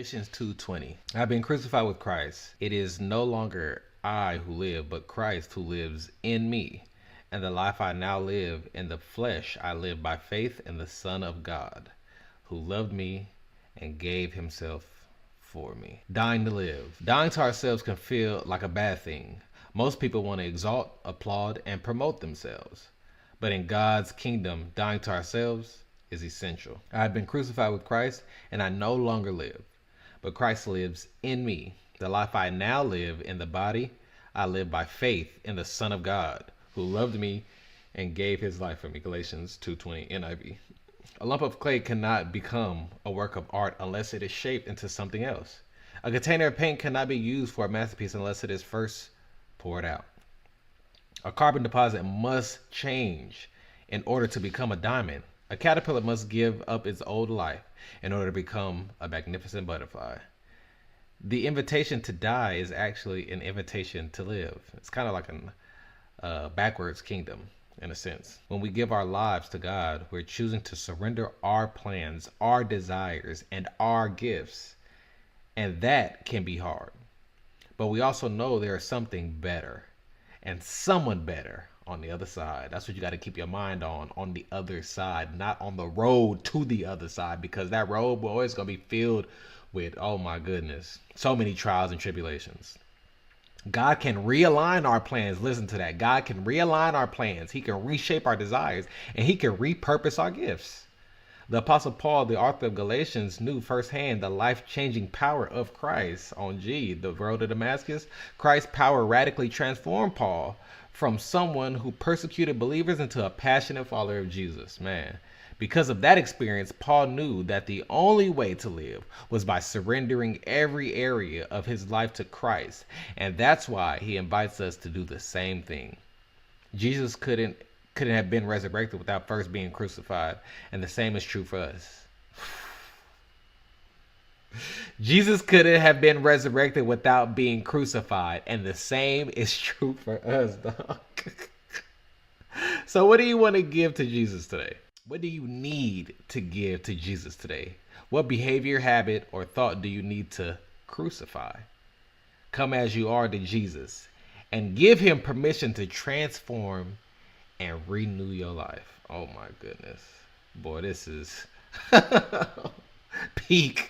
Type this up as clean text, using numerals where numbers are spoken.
Galatians 2:20. I've been crucified with Christ. It is no longer I who live, but Christ who lives in me. And the life I now live in the flesh, I live by faith in the Son of God, who loved me and gave himself for me. Dying to live. Dying to ourselves can feel like a bad thing. Most people want to exalt, applaud, and promote themselves. But in God's kingdom, dying to ourselves is essential. I have been crucified with Christ, and I no longer live, but Christ lives in me. The life I now live in the body, I live by faith in the Son of God, who loved me and gave his life for me. Galatians 2:20 NIV. A lump of clay cannot become a work of art unless it is shaped into something else. A container of paint cannot be used for a masterpiece unless it is first poured out. A carbon deposit must change in order to become a diamond. A caterpillar must give up its old life in order to become a magnificent butterfly. The invitation to die is actually an invitation to live. It's kind of like a backwards kingdom in a sense. When we give our lives to God, we're choosing to surrender our plans, our desires, and our gifts. And that can be hard. But we also know there is something better and someone better on the other side. That's what you got to keep your mind on the other side, not on the road to the other side, because that road will always going to be filled with, oh my goodness, so many trials and tribulations. God can realign our plans. Listen to that. God can realign our plans. He can reshape our desires, and he can repurpose our gifts. The Apostle Paul, the author of Galatians, knew firsthand the life-changing power of Christ. On the road to Damascus, Christ's power radically transformed Paul from someone who persecuted believers into a passionate follower of Jesus. Man, because of that experience, Paul knew that the only way to live was by surrendering every area of his life to Christ. And that's why he invites us to do the same thing. Jesus couldn't have been resurrected without first being crucified, and the same is true for us. Jesus couldn't have been resurrected without being crucified, and the same is true for us, dog. So what do you want to give to Jesus today? What do you need to give to Jesus today? What behavior, habit, or thought do you need to crucify? Come as you are to Jesus and give him permission to transform and renew your life. Oh my goodness. Boy, this is peak.